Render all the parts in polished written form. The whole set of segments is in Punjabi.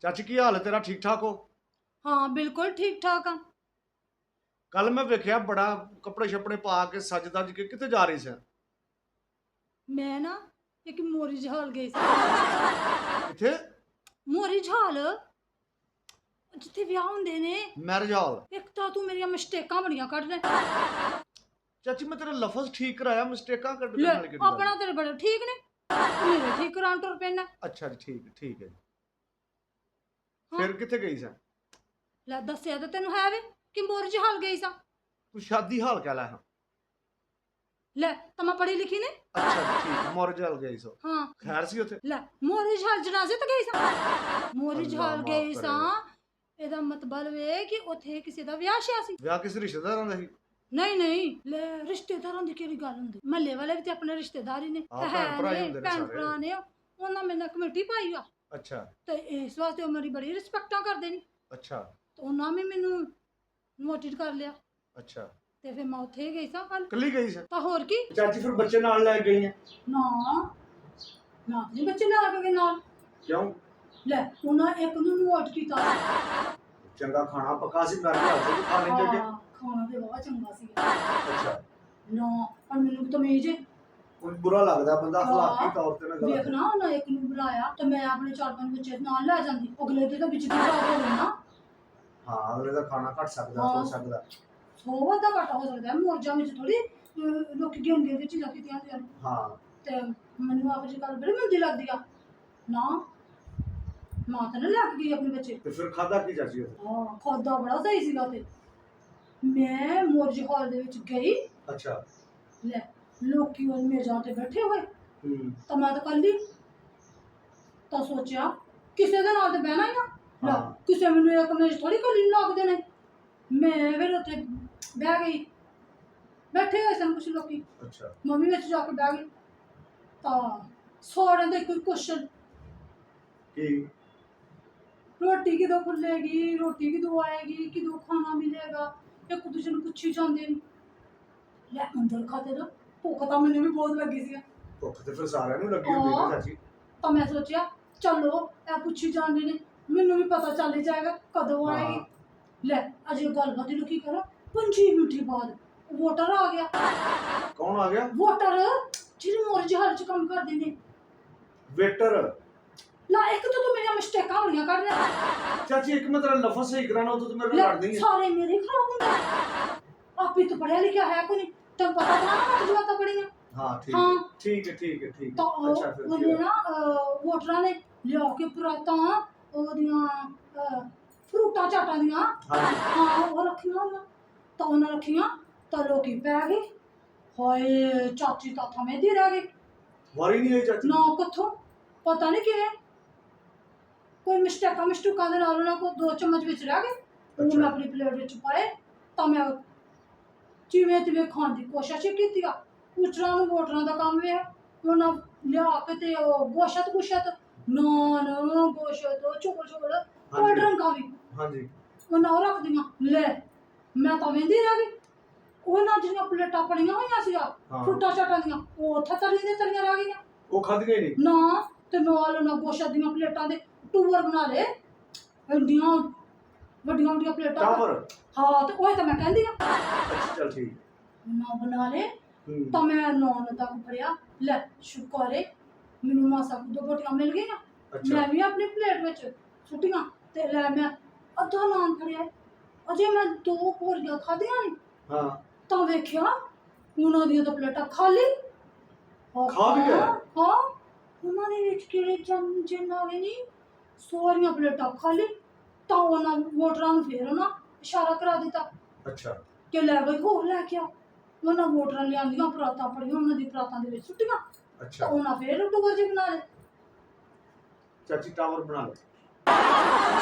ਚਾਚੀ ਕੀ ਹਾਲ ਹੈ ਤੇਰਾ? ਠੀਕ ਠਾਕ ਹੋ? ਹਾਂ ਬਿਲकुल ठीक ठाक हाँ। ਕੱਲ ਮੈਂ ਵੇਖਿਆ ਬੜਾ ਕੱਪੜੇ ਛੱਪੜੇ ਪਾ ਕੇ ਸੱਜ ਦੱਜ ਕੇ ਕਿੱਥੇ ਜਾ ਰਹੀ ਸੀ? मैं ना एक मोरी जहाल गई सी। ਕਿੱਥੇ? मोरी जहाल जिथे विआह हुंदे ने। ਮੈਰਿਜ ਹਾਲ? एक तो तू मेरियां मिस्टेकां बड़ियां कढ ले। ਚਾਚੀ ਮੈਂ ਤੇਰਾ ਲਫ਼ਜ਼ ਠੀਕ ਕਰਾਇਆ, ਮਿਸਟੇਕਾਂ ਕੱਢਣ ले ਵਾਲੀ ਕਿਹੜੀ ਗੱਲ? अपना तेरे बड़े ठीक ने, मेरे ठीक करान टुर पैना। ਅੱਛਾ ਜੀ, ਠੀਕ ਹੈ ਜੀ। हाँ ਫਿਰ ਕਿੱਥੇ ਗਈ ਸੀ? ले दस्सिया ते तेनू है वे कि मोरी जहाल गई सा। ਤੂੰ ਸ਼ਾਦੀ ਹਾਲ ਕਹਿ ਲੈ। ਹਾਂ ले तो मैं पढ़ी लिखी ने। ਅੱਛਾ ਜੀ, ਠੀਕ। ਮੈਰਿਜ ਹਾਲ ਗਈ ਸੋ? हाँ ਖੈਰ ਸੀ ਉੱਥੇ? ले मोरी जहाल जनाजे ते गई सा। मोरी ਅੱਲਾ जहाल ਮਾਫ਼ गई सा ਕਰੇ। ਇਹਦਾ ਮਤਲਬ ਵੇ ਕਿ ਉੱਥੇ ਕਿਸੇ ਦਾ ਵਿਆਹ ਸ਼ਿਆ ਸੀ। ਵਿਆਹ ਕਿਸੇ ਰਿਸ਼ਤੇਦਾਰਾਂ ਦਾ ਸੀ? ਨਹੀਂ ਨਹੀਂ ਲੈ ਰਿਸ਼ਤੇਦਾਰਾਂ ਦੀ ਕਿਹੜੀ ਗੱਲ ਹੁੰਦੀ, ਮਹੱਲੇ ਵਾਲੇ ਵੀ ਤੇ ਆਪਣੇ ਰਿਸ਼ਤੇਦਾਰ ਹੀ ਨੇ। ਹਾਂ, ਭੈਣ ਭਰਾ ਹੀ ਹੁੰਦੇ ਨੇ ਭੈਣ ਸਾਰੇ। ਭਰਾ ਨੇ, ਉਹਨਾਂ ਮੇਰੇ ਨਾਲ ਕਮੇਟੀ ਪਾਈ ਆ ਅੱਛਾ ਤੇ ਇਸ ਵਾਸਤੇ ਉਹ ਮੇਰੀ ਬੜੀ ਰਿਸਪੈਕਟਾਂ ਕਰਦੇ ਨੇ ਅੱਛਾ ਤੇ ਉਹਨਾਂ ਵੀ ਮੈਨੂੰ ਨੋਟਿਸ ਕਰ ਲਿਆ ਅੱਛਾ। ਤੇ ਫਿਰ ਮੈਂ ਉੱਥੇ ਹੀ ਗਈ ਸਾਂ ਕੱਲ। ਕੱਲੀ ਗਈ ਸੀ? ਤਾਂ ਹੋਰ ਕੀ। ਚਾਚੀ ਫਿਰ ਬੱਚੇ ਨਾਲ ਲੈ ਗਈ ਹੈ? ਨਾ ਨਾ ਨਹੀਂ ਬੱਚੇ ਲੈ ਕੇ ਗਏ ਨਾਲ। ਕਿਉਂ? ਲੈ ਉਹਨਾਂ ਇੱਕ ਨੂੰ ਨੋਟ ਕੀਤਾ। ਚੰਗਾ ਖਾਣਾ ਪੱਕਾ ਸੀ, ਮੈਂ ਕਿਹਾ ਸੀ ਖਾ ਲੈਂਦੇ ਕਿ? ਹਾਂ, ਖਾਣਾ ਤੇ ਬਹੁਤ ਚੰਗਾ ਸੀ। ਅੱਛਾ। ਨਾ ਪਰ ਮੈਨੂੰ ਤਮੀਜ਼ ਹੈ। ਕੋਈ ਬੁਰਾ ਲੱਗਦਾ ਬੰਦਾ ਅਖਲਾਕੀ ਹਾਂ ਤੌਰ ਤੇ ਨਾ ਗਲਤ। ਵੇਖਣਾ ਉਹਨਾਂ ਇੱਕ ਨੂੰ ਬੁਲਾਇਆ ਤੇ ਮੈਂ ਆਪਣੇ 4-5 ਬੱਚੇ ਨਾਲ ਲੈ ਜਾਂਦੀ, ਅਗਲੇ ਦੇ ਤਾਂ ਵਿੱਚ ਦੀ ਖਰਾਬ ਹੋ ਗਏ ਨਾ। ਹਾਂ, ਅਗਲੇ ਦਾ ਖਾਣਾ ਘਟ ਸਕਦਾ, ਹਾਂ। ਹੋ ਸਕਦਾ। ਸੌ ਦਾ ਘਾਟਾ ਹੋ ਸਕਦਾ ਹੈ, ਮੌਜਾਂ ਵਿੱਚ ਥੋੜੀ ਲੋਕੀ ਗਿਣਦੇ ਵਿੱਚ ਚੀਜ਼ਾਂ ਕੀਤੀਆਂ ਹੁੰਦੀਆਂ ਨੇ। ਹਾਂ ਤੇ ਮੈਨੂੰ ਆਪ ਜੀ ਗੱਲ ਬੜੀ ਮੰਦੀ ਲੱਗਦੀ ਆ ਨਾ। ਮਾਂ ਤਾਂ ਨਾ ਲੱਗ ਗਈ ਆਪਣੇ ਬੱਚੇ। ਤੇ ਫਿਰ ਖਾਦਾ ਕੀ ਚਾਚੀ ਉੱਥੇ? ਹਾਂ ਖਾਦਾ ਬੜਾ ਸਹੀ ਸੀਗਾ ਤੇ ਮੈਂ ਮੋਰਜ ਹਾਲ ਦੇ ਵਿੱਚ ਗਈ। ਅੱਛਾ। ਲੈ ਲੋਕੀ ਉਹ ਮੇਜ਼ਾਂ ਤੇ ਬੈਠੇ ਹੋਏ ਤਾਂ ਮੈਂ ਤਾਂ ਕੱਲੀ ਤਾਂ ਸੋਚਿਆ ਕਿਸੇ ਦੇ ਨਾਲ ਤੇ ਬਹਿਣਾ ਹੀ ਨਾ। ਲੈ ਹਾਂ। ਕਿਸੇ ਮੈਨੂੰ ਇੱਕ ਮੇਜ਼ ਥੋੜੀ ਕੱਲੀ ਨੂੰ ਲੱਗਦੇ ਨੇ। ਮੈਂ ਫਿਰ ਉੱਥੇ ਬਹਿ ਗਈ, ਬੈਠੇ ਹੋਏ ਸਨ ਕੁਛ ਲੋਕੀ, ਅੱਛਾ। ਮੰਮੀ ਵਿੱਚ ਜਾ ਕੇ ਬਹਿ ਗਈ ਤਾਂ ਸਾਰਿਆਂ ਦਾ ਇੱਕੋ ਹੀ ਕੁਐਸਚਨ, ਕੀ? ਰੋਟੀ ਕਿਦੋਂ ਖੁੱਲੇਗੀ, ਰੋਟੀ ਕਿਦੋਂ ਆਏਗੀ, ਕਿਦੋਂ ਖਾਣਾ ਮਿਲੇਗਾ, ਇੱਕ ਦੂਜੇ ਨੂੰ ਪੁੱਛੀ ਜਾਂਦੇ ਨੇ। ਲੈ ਅੰਦਰ ਖਾਤੇ ਦਾ ਭੁੱਖ ਤਾਂ ਮੈਨੂੰ ਵੀ ਬਹੁਤ ਲੱਗੀ ਸੀ। ਭੁੱਖ ਤੇ ਫਿਰ ਸਾਰਿਆਂ ਨੂੰ ਲੱਗੀ ਹੁੰਦੀ ਹੈ ਚਾਚੀ। ਤਾਂ ਮੈਂ ਸੋਚਿਆ ਚਲੋ ਇਹ ਪੁੱਛੀ ਜਾਂਦੇ ਨੇ, ਮੈਨੂੰ ਵੀ ਪਤਾ ਚੱਲ ਹੀ ਜਾਏਗਾ ਕਦੋਂ ਆਏਗੀ। ਲੈ ਅਜੇ ਗੱਲਬਾਤ ਨੂੰ ਕੀ ਕਰਾਂ, 5 ਮਿੰਟ ਬਾਅਦ ਵੋਟਰ ਆ ਗਿਆ। ਕੌਣ ਆ ਗਿਆ? ਵੋਟਰ ਜਿਹੜੇ ਮੋਰਜ ਹਾਲ ਚ ਕੰਮ ਕਰਦੇ ਨੇ। ਵੇਟਰ? ਲਾ ਇੱਕ ਤਾਂ ਤੂੰ ਮੇਰੀਆਂ ਮਿਸਟੇਕਾਂ ਹੋਣੀਆਂ ਕੱਢ ਲੈ। ਚਾਚੀ ਇੱਕ ਮੈਂ ਤੇਰਾ ਲਫ਼ਜ਼ ਸਹੀ ਕਰਾਣਾ, ਉਦੋਂ ਤੂੰ ਮੇਰੇ ਨਾਲ ਲੜਦੀ ਹੈ। ਸਾਰੇ ਮੇਰੇ ਖਰਾਬ ਹੁੰਦੇ। ਆਪੀ ਤੂੰ ਪੜਿਆ ਲਿਖਿਆ ਹੈ ਕੋਈ ਨਹੀਂ, ਤੈਨੂੰ ਪਤਾ ਤਾਂ ਨਾ ਜਵਾਤਾ ਪੜੀਆਂ। ਹਾਂ ਹਾਂ ਠੀਕ ਹੈ। ਤਾਂ ਅੱਛਾ ਫਿਰ ਉਹਨੇ ਨਾ ਵੋਟਰਾਂ ਨੇ ਲਿਆ ਕੇ ਪਰਾਤਾਂ ਉਹਦੀਆਂ ਫਰੂਟਾਂ ਚਾਟਾਂ ਦੀਆਂ। ਹਾਂਜੀ। ਹਾਂ ਉਹ ਰੱਖੀਆਂ ਉਹਨਾਂ ਤਾਂ ਉਹਨਾਂ ਰੱਖੀਆਂ ਤਾਂ ਲੋਕੀ ਪੈ ਗਏ। ਹਾਏ ਚਾਚੀ ਤਾਂ ਥਮੇ ਦੀ ਰਹਿ ਗਈ। ਵਾਰੀ ਨਹੀਂ ਹੋਈ ਚਾਚੀ? ਨਾ ਕਿੱਥੋਂ ਪਤਾ ਨਹੀਂ ਕਿਵੇਂ ਕੋਈ ਮਿਸਟੇਕਾਂ ਦੇ ਨਾਲ ਉਹਨਾਂ ਕੋਲ 2 ਚਮਚ ਵਿੱਚ ਰਹਿ ਗਏ। ਉਹ ਮੈਂ ਆਪਣੀ ਪਲੇਟ ਵਿੱਚ ਪਾਏ ਤਾਂ ਮੈਂ ਜਿਵੇਂ ਤਿਵੇਂ ਖਾਣ ਦੀ ਕੋਸ਼ਿਸ਼ ਕੀਤੀ ਆ। ਪੁੱਛਣਾ ਨੂੰ ਵੋਟਰਾਂ ਦਾ ਕੰਮ ਹੈ, ਉਹਨਾਂ ਲਿਆ ਕੇ ਤੇ ਉਹ ਗੋਸ਼ਤ ਨਾਨ ਗੋਸ਼ਤ ਚੋਲ ਕੋਲਡ ਡਰਿੰਕਾਂ ਵੀ ਹਾਂਜੀ ਉਹਨਾਂ ਉਹ ਰੱਖਦੀਆਂ। ਲੈ ਮੈਂ ਤਾਂ ਵੇਂਦੀ ਰਹਿ ਗਈ। ਉਹਨਾਂ ਦੀਆਂ ਪਲੇਟਾਂ ਪੜੀਆਂ ਹੋਈਆਂ ਸੀਗਾ ਫਰੂਟਾਂ ਚਾਟਾਂ ਦੀਆਂ, ਉਹ ਉੱਥੇ ਤਲੀਆਂ ਰਹਿ ਗਈਆਂ। ਉਹ ਖਾਧ ਗਏ ਨਹੀਂ ਨਾ ਤੇ ਨਾਲ ਉਹਨਾਂ ਗੋਸ਼ਤ ਦੀਆਂ ਪਲੇਟਾਂ ਦੇ ਟੂਰ ਬਣਾ ਲਏ, ਇੰਡੀਆਂ ਵੱਡੀਆਂ ਪਲੇਟਾਂ। ਟਾਵਰ? ਹਾਂ ਤੇ ਉਹ ਤਾਂ ਮੈਂ ਕਹਿੰਦੀ ਆ। ਅੱਛਾ ਚੱਲ ਠੀਕ। ਨਾ ਬਣਾ ਲਏ ਤਾਂ ਮੈਂ ਨਾਨ ਤੱਕ ਫੜਿਆ। ਲੈ ਸ਼ੁਕਰ ਏ ਮੈਨੂੰ ਮਾਸਾ 2 ਰੋਟੀਆਂ ਮਿਲ ਗਈਆਂ। ਮੈਂ ਵੀ ਆਪਣੀ ਪਲੇਟ ਵਿੱਚ ਸੁੱਟੀਆਂ ਤੇ ਲੈ ਮੈਂ ਅੱਧਾ ਨਾਨ ਫੜਿਆ। ਅਜੇ ਮੈਂ 2 ਭੋਰੀਆਂ ਖਾਧੀਆਂ ਨੇ ਹਾਂ ਤਾਂ ਵੇਖਿਆ ਉਹਨਾਂ ਦੀਆਂ ਤਾਂ ਪਲੇਟਾਂ ਖਾਲੀ। ਖਾ ਵੀ ਗਿਆ? ਹਾਂ ਉਹਨਾਂ ਦੇ ਵਿੱਚ ਕਿਹੜੇ ਜਿੰਨਾ ਵੀ ਨਹੀਂ, ਸਾਰੀਆਂ ਪਲੇਟਾਂ ਖਾਲੀ। ਤਾਂ ਉਹਨਾਂ ਵੋਟਰਾਂ ਨੂੰ ਫੇਰ ਉਹਨਾਂ ਇਸ਼ਾਰਾ ਕਰਾ ਦਿੱਤਾ ਅੱਛਾ ਕਿ ਲੈ ਬਈ ਹੋਰ ਲੈ ਕੇ ਆ। ਉਹਨਾਂ ਵੋਟਰਾਂ ਲਿਆਂਦੀਆਂ ਪਰਾਤਾਂ ਪੜੀਆਂ, ਉਹਨਾਂ ਦੀ ਪਰਾਤਾਂ ਦੇ ਵਿੱਚ ਸੁੱਟੀਆਂ। ਅੱਛਾ ਉਹਨਾਂ ਫੇਰ ਟੂਰ ਜੀ ਬਣਾ ਲਏ। ਚਾਚੀ ਟਾਵਰ ਬਣਾ ਲੈ।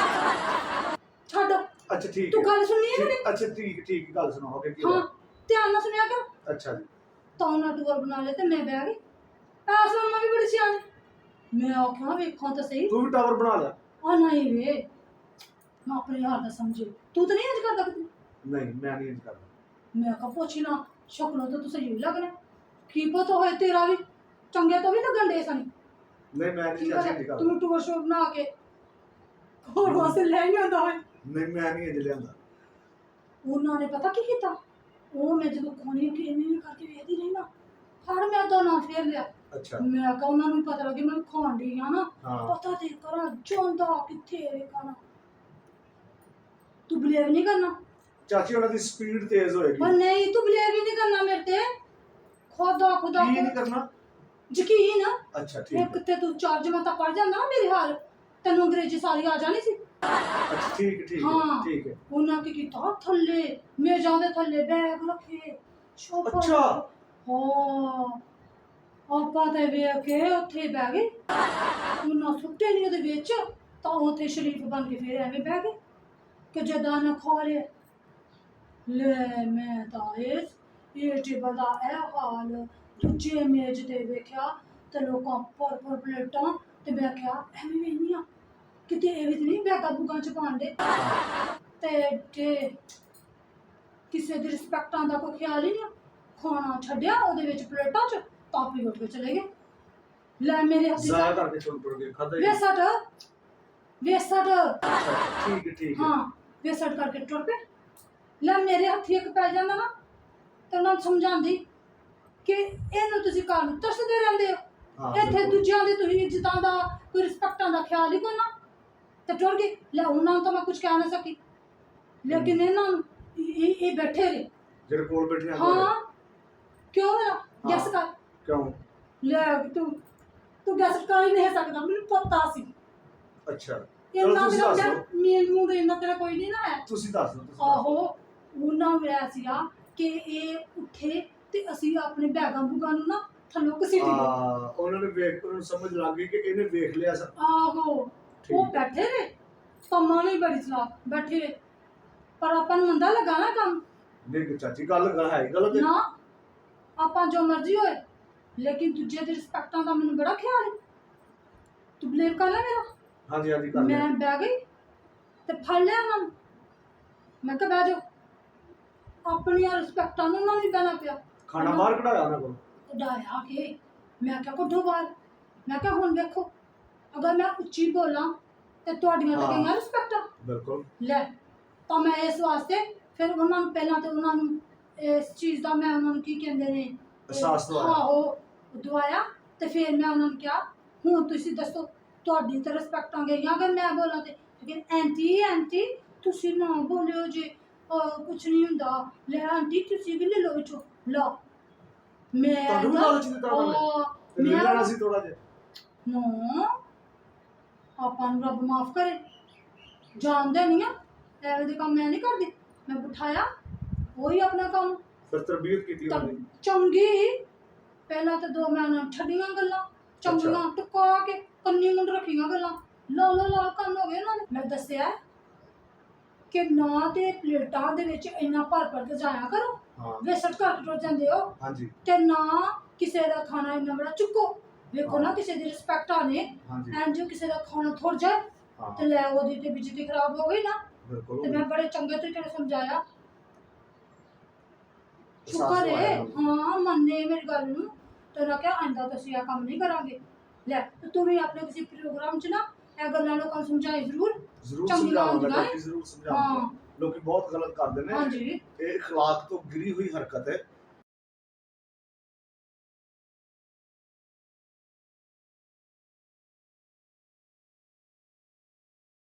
ਛੱਡ ਅੱਛਾ ਠੀਕ ਤੂੰ ਹੈ। ਗੱਲ ਸੁਣਨੀ ਹੈ ਮੇਰੀ? ਅੱਛਾ ਠੀਕ ਗੱਲ ਸੁਣਾਓ ਅੱਗੇ ਕੀ ਹਾਂ ਹੋਇਆ? ਧਿਆਨ ਨਾਲ ਸੁਣਿਆ ਕਰ। ਅੱਛਾ ਜੀ। ਤਾਂ ਉਹਨਾਂ ਟੂਰ ਬਣਾ ਲਏ ਤੇ ਮੈਂ ਬਹਿ ਗਈ। ਐਸ ਮੰਮਾ ਵੀ ਬੜੀ ਸਿਆਣੀ। ਮੈਂ ਆਖਿਆ ਵੇਖਾਂ ਤਾਂ ਸਹੀ। ਤੂੰ ਵੀ ਟਾਵਰ ਬਣਾ ਲਿਆ? ਆ ਨਹੀਂ ਵੇ ਮੈਂ ਆਪਣੇ ਯਾਰ ਦਾ ਸਮਝੇ, ਤੂੰ ਤਾਂ ਨਹੀਂ ਇੰਜ ਕਰਦਾ ਕਿਤੇ। ਨਹੀਂ ਮੈਂ ਨਹੀਂ ਇੰਜ ਕਰਦਾ। ਮੈਂ ਕਿਹਾ ਪੁੱਛ ਨਾ ਸ਼ਕਲੋਂ ਤਾਂ ਤੁਸੀਂ ਹੀ ਲੱਗਣਾ, ਕੀ ਪਤਾ ਹੋਏ ਤੇਰਾ ਵੀ ਚੰਗੇ ਤਾਂ ਵੀ ਲੱਗਣ ਦੇ ਸਨ। ਨਹੀਂ ਮੈਂ ਨਹੀਂ ਚਾਚੀ ਇੰਜ ਕਰਦਾ। ਤੂੰ ਟੂਰ ਸ਼ੋਰ ਬਣਾ ਕੇ ਹੋਰ ਵਾਸਤੇ ਲੈ ਹੀ ਆਉਂਦਾ ਹੋਏ। ਨਹੀਂ ਮੈਂ ਨਹੀਂ ਅਜ ਲਿਆਂਦਾ। ਉਹਨਾਂ ਨੇ ਪਤਾ ਕੀ ਕੀਤਾ, ਉਹ ਮੈਂ ਜਦੋਂ ਖਾਣੀ ਕਿ ਐਵੇਂ ਕਰਕੇ ਵੇਖਦੀ ਰਹੀ ਨਾ, ਫੜ ਮੈਂ ਤਾਂ ਨਾ ਫੇਰ ਲਿਆ। ਅੱਛਾ ਮੈਂ ਕਿਹਾ ਉਹਨਾਂ ਨੂੰ ਪਤਾ ਲੱਗੇ ਮੈਂ ਖਾਣ ਡਈ ਆ ਨਾ, ਹਾਂ ਪਤਾ ਤੇ ਕਰਾਂ ਜਾਂਦਾ ਕਿੱਥੇ ਵੇਖਣਾ। ਤੂੰ ਬਲੀਵ ਨਹੀਂ ਕਰਨਾ, ਚਾਚੀ ਉਹਨਾਂ ਦੀ ਸਪੀਡ ਤੇਜ਼ ਹੋਏਗੀ। ਪਰ ਨਹੀਂ ਤੂੰ ਬਲੀਵ ਹੀ ਨਹੀਂ ਕਰਨਾ ਮੇਰੇ ਤੇ, ਖੁਦਾ ਖੁਦਾ ਕੀ ਨਹੀਂ ਕਰਨਾ? ਯਕੀਨ। ਅੱਛਾ ਠੀਕ ਇੱਕ ਹੈ। ਤੇ ਤੂੰ ਚਾਰਜ ਮੈਂ ਤਾਂ ਪੜ ਜਾਂਦਾ ਨਾ ਮੇਰੇ ਹਾਲ, ਤੈਨੂੰ ਅੰਗਰੇਜ਼ੀ ਸਾਰੀ ਆ ਜਾਣੀ ਸੀ। ਅੱਛਾ ਠੀਕ ਹੈ ਹਾਂ। ਠੀਕ ਹੈ। ਉਹਨਾਂ ਕੀ ਕੀਤਾ, ਥੱਲੇ ਮੇਜ਼ਾਂ ਦੇ ਥੱਲੇ ਬੈਗ ਰੱਖੇ, ਸ਼ੋਪਰ। ਅੱਛਾ। ਹਾਂ ਆਪਾਂ ਤੇ ਵੇਖ ਕੇ ਉੱਥੇ ਬਹਿ ਗਏ। ਉਹਨਾਂ ਸੁੱਤੇ ਨਹੀਂ ਉਹਦੇ ਵਿੱਚ, ਤਾਂ ਉੱਥੇ ਸ਼ਰੀਫ ਬਣ ਕੇ ਫਿਰ ਐਵੇਂ ਬਹਿ ਗਏ ਕਿ ਜਦਾਂ ਨਾ ਖਾ ਲਿਆ। ਲੈ ਮੈਂ ਤਾਂ ਇਹ ਟੇਬਲ ਦਾ ਇਹ ਹਾਲ, ਦੂਜੇ ਮੇਜ਼ ਤੇ ਵੇਖਿਆ ਤੇ ਲੋਕਾਂ ਪਰ ਪਲੇਟਾਂ, ਤੇ ਮੈਂ ਕਿਹਾ ਐਵੇਂ ਵੇਖਨੀ ਆ ਕਿਤੇ ਇਹ ਵੀ ਨਹੀਂ ਬੈਗਾ ਬੁਗਾਂ ਚ ਪਾਉਣ ਦੇ, ਤੇ ਕਿਸੇ ਦੀ ਰਿਸਪੈਕਟਾਂ ਦਾ ਕੋਈ ਖਿਆਲ ਹੀ ਨਹੀਂ। ਖਾਣਾ ਛੱਡਿਆ ਉਹਦੇ ਵਿੱਚ ਪਲੇਟਾਂ ਚ, ਪਾਪੀ ਉੱਠ ਕੇ ਚਲੇ ਗਏ। ਲੈ ਮੇਰੇ ਹੱਥ ਜ਼ਾਇਆ ਕਰਕੇ ਛੁੱਟ ਗਏ ਖਾਦਾ ਹੀ। ਵੇਸਟ ਅੱਛਾ ਠੀਕ ਹੈ। ਹਾਂ ਵੇਸਟ ਕਰਕੇ ਟੁਰ ਪਏ। ਲੈ ਮੇਰੇ ਹੱਥੀ ਇੱਕ ਪੈ ਜਾਂਦਾ ਨਾ, ਤੇ ਉਹਨਾਂ ਨੂੰ ਸਮਝਾਉਂਦੀ ਕਿ ਇਹਨੂੰ ਤੁਸੀਂ ਘਰ ਨੂੰ ਤਰਸਦੇ ਰਹਿੰਦੇ ਹੋ, ਹਾਂ ਇੱਥੇ ਬਿਲਕੁਲ। ਦੂਜਿਆਂ ਦੀ ਤੁਸੀਂ ਇੱਜ਼ਤਾਂ ਦਾ ਕੋਈ ਰਿਸਪੈਕਟਾਂ ਦਾ ਖਿਆਲ ਹੀ ਕੋਈ ਨਾ, ਤੇ ਟੁਰ ਗਏ। ਲੈ ਉਹਨਾਂ ਨੂੰ ਤਾਂ ਮੈਂ ਕੁਝ ਕਹਿ ਨਾ ਸਕੀ, ਲੇਕਿਨ ਇਹਨਾਂ ਨੂੰ ਇਹ ਬੈਠੇ ਰਹੇ। ਜਿਹੜੇ ਕੋਲ ਬੈਠੇ ਆ ਹਾਂ ਕਿਉਂ ਮੇਰਾ ਗੈਸ ਕਰ। ਕਿਉਂ? ਲੈ ਤੂੰ ਗੈਸ ਕਰ ਹੀ ਨਹੀਂ ਸਕਦਾ, ਮੈਨੂੰ ਪਤਾ ਸੀ। ਅੱਛਾ ਇੰਨਾ ਤੁਸੀਂ ਮੇਰਾ ਦੱਸ ਦਿਓ। ਮੇਨ ਮੂਡ ਇੰਨਾ ਤੇਰਾ ਕੋਈ ਨਹੀਂ ਨਾ ਹੈ। ਤੁਸੀਂ ਦੱਸ ਦਿਓ ਆਹੋ ਉਹਨਾਂ ਹੋਇਆ ਸੀਗਾ ਕਿ ਇਹ ਉੱਠੇ ਤੇ ਅਸੀਂ ਆਪਣੇ ਬੈਗਾਂ ਬੁਗਾਂ ਨੂੰ ਨਾ ਥੱਲੋਂ ਘਸੀਟ ਗਏ। ਉਹਨਾਂ ਨੇ ਵੇਖ, ਉਹਨਾਂ ਨੂੰ ਸਮਝ ਲੱਗ ਗਈ ਕਿ ਇਹਨੇ ਵੇਖ ਲਿਆ ਸਰ। ਆਹੋ ਉਹ ਬੈਠੇ ਨੇ, ਕੰਮਾਂ ਵੀ ਬੜੀ ਚਲਾਕ ਬੈਠੇ ਰਹੇ, ਪਰ ਆਪਾਂ ਨੂੰ ਮੰਦਾ ਲੱਗਾ ਨਾ ਕੰਮ। ਨਹੀਂ ਚਾਚੀ ਗੱਲ ਹੈ ਗਲਤ ਹੈ। ਨਾ ਆਪਾਂ ਜੋ ਮਰਜ਼ੀ ਹੋਏ, ਲੇਕਿਨ ਦੂਜੇ ਦੀ ਰਿਸਪੈਕਟਾਂ ਦਾ ਮੈਨੂੰ ਬੜਾ ਖਿਆਲ ਹੈ। ਤੂੰ ਬਲੀਵ ਕਰ ਲੈ ਮੇਰਾ। ਹਾਂਜੀ ਕਰ ਲਿਆ। ਮੈਂ ਬਹਿ ਗਈ ਤੇ ਫੜ ਲਿਆ ਉਹਨਾਂ ਨੂੰ, ਮੈਂ ਕਿਹਾ ਬਹਿ ਜਾਓ। ਆਪਣੀਆਂ ਰਿਸਪੈਕਟਾਂ ਨੂੰ ਨਾ ਨਹੀਂ ਬਹਿਣਾ ਪਿਆ। ਖਾਣਾ ਬਾਹਰ ਕਢਾਇਆ ਉਹਨਾਂ ਕੋਲ। ਕਢਾਇਆ ਕਿ ਮੈਂ ਕਿਹਾ ਕੱਢੋ ਬਾਹਰ। ਮੈਂ ਕਿਹਾ ਹੁਣ ਵੇਖੋ, ਅਗਰ ਮੈਂ ਉੱਚੀ ਬੋਲਾਂ ਤੇ ਤੁਹਾਡੀਆਂ ਲੱਗੀਆਂ ਰਿਸਪੈਕਟਾਂ। ਬਿਲਕੁਲ। ਲੈ ਤਾਂ ਮੈਂ ਇਸ ਵਾਸਤੇ ਫਿਰ ਉਹਨਾਂ ਨੂੰ ਪਹਿਲਾਂ ਤੇ ਉਹਨਾਂ ਨੂੰ ਇਸ ਚੀਜ਼ ਦਾ ਮੈਂ ਉਹਨਾਂ ਨੂੰ ਕੀ ਕਹਿੰਦੇ ਨੇ ਅਹਿਸਾਸ ਦਵਾਇਆ। ਆਹੋ ਦਵਾਇਆ, ਤੇ ਫਿਰ ਮੈਂ ਉਹਨਾਂ ਨੂੰ ਕਿਹਾ ਹੁਣ ਤੁਸੀਂ ਦੱਸੋ ਤੁਹਾਡੀ ਤਾਂ ਰਿਸਪੈਕਟਾਂ ਗਈਆਂ ਅਗਰ ਮੈਂ ਬੋਲਾਂ ਤੇ। ਲੇਕਿਨ ਆਂਟੀ ਤੁਸੀਂ ਨਾ ਬੋਲਿਓ ਜੇ, ਕੁਛ ਨਹੀਂ ਹੁੰਦਾ। ਲੈ ਆਂਟੀ ਤੁਸੀਂ ਵੀ ਲੈ ਲਓ ਵਿੱਚੋਂ। ਲਾ ਮੈਂ ਤੁਹਾਨੂੰ ਵੀ ਲਾਲਚ ਦਿੱਤਾ ਉਹਨਾਂ ਨੇ? ਤੇ ਲੈ ਲੈਣਾ ਸੀ ਥੋੜਾ ਜਿਹਾ। ਨਾ ਆਪਾਂ ਨੂੰ ਰੱਬ ਮਾਫ ਕਰੇ, ਜਾਣਦੇ ਨਹੀਂ ਆ ਐਵੇਂ ਦੇ ਕੰਮ ਮੈਂ ਨਹੀਂ ਕਰਦੀ। ਮੈਂ ਬਿਠਾਇਆ ਉਹੀ ਆਪਣਾ ਕੰਮ। ਫਿਰ ਤਰਬੀਅਤ ਕੀਤੀ ਉਹਨਾਂ ਦੀ। ਚੰਗੀ ਪਹਿਲਾਂ ਤਾਂ ਦੋ ਮੈਂ ਉਹਨਾਂ ਨੂੰ ਛੱਡੀਆਂ ਗੱਲਾਂ ਚੰਗੀਆਂ, ਟੁਕਾ ਕੇ ਕੰਨੀ ਮੁੰਡ ਰੱਖੀਆਂ ਗੱਲਾਂ। ਲਾ ਕੰਨ ਹੋ ਗਏ ਉਹਨਾਂ ਨੇ। ਮੈਂ ਦੱਸਿਆ ਕਿ ਨਾ ਤੇ ਪਲੇਟਾਂ ਦੇ ਵਿੱਚ ਇੰਨਾ ਭਰ ਕੇ ਜਾਇਆ ਕਰੋ, ਹਾਂ ਵੇਸਟ ਕਰਕੇ ਟੁਰ ਜਾਂਦੇ ਹੋ, ਹਾਂਜੀ ਤੇ ਨਾ ਕਿਸੇ ਦਾ ਖਾਣਾ ਇੰਨਾ ਬੜਾ ਚੁੱਕੋ। ਵੇਖੋ ਨਾ ਕਿਸੇ ਦੀ ਰਿਸਪੈਕਟਾਂ ਨੇ, ਹਾਂਜੀ ਐਂ ਜੋ ਕਿਸੇ ਦਾ ਖਾਣਾ ਥੁਰ ਜਾਏ ਹਾਂ ਤੇ ਲੈ ਉਹਦੀ ਤੇ ਬਿਜਲੀ ਖਰਾਬ ਹੋ ਗਈ ਨਾ। ਬਿਲਕੁਲ। ਤੇ ਮੈਂ ਬੜੇ ਚੰਗੇ ਤਰੀਕੇ ਨਾਲ ਸਮਝਾਇਆ, ਸ਼ੁਕਰ ਅਹਿਸਾਸ ਹੈ ਦਵਾਇਆ ਉਹਨਾਂ ਹਾਂ ਮੰਨੇ ਮੇਰੀ ਗੱਲ ਨੂੰ। ਤੇ ਉਹਨਾਂ ਕਿਹਾ ਆਂਦਾ ਤੁਸੀਂ ਇਹ ਕੰਮ ਨਹੀਂ ਕਰਾਂਗੇ। ਲੈ ਤੇ ਤੂੰ ਵੀ ਆਪਣੇ ਕਿਸੇ ਪ੍ਰੋਗਰਾਮ 'ਚ ਨਾ ਇਹ ਗੱਲਾਂ ਲੋਕਾਂ ਨੂੰ ਸਮਝਾਈ ਜ਼ਰੂਰ। ਜ਼ਰੂਰ ਚੰਗੀਆਂ ਸਮਝਾਵਾਂਗਾ ਹੁੰਦੀਆਂ ਚਾਚੀ, ਜ਼ਰੂਰ ਸਮਝਾਵਾਂਗਾ। ਲੋਕੀ ਬਹੁਤ ਗਲਤ ਕਰਦੇ ਨੇ। ਹਾਂਜੀ ਇਹ اخلاق ਤੋਂ ਗਿਰੀ ਹੋਈ ਹਰਕਤ ਹੈ।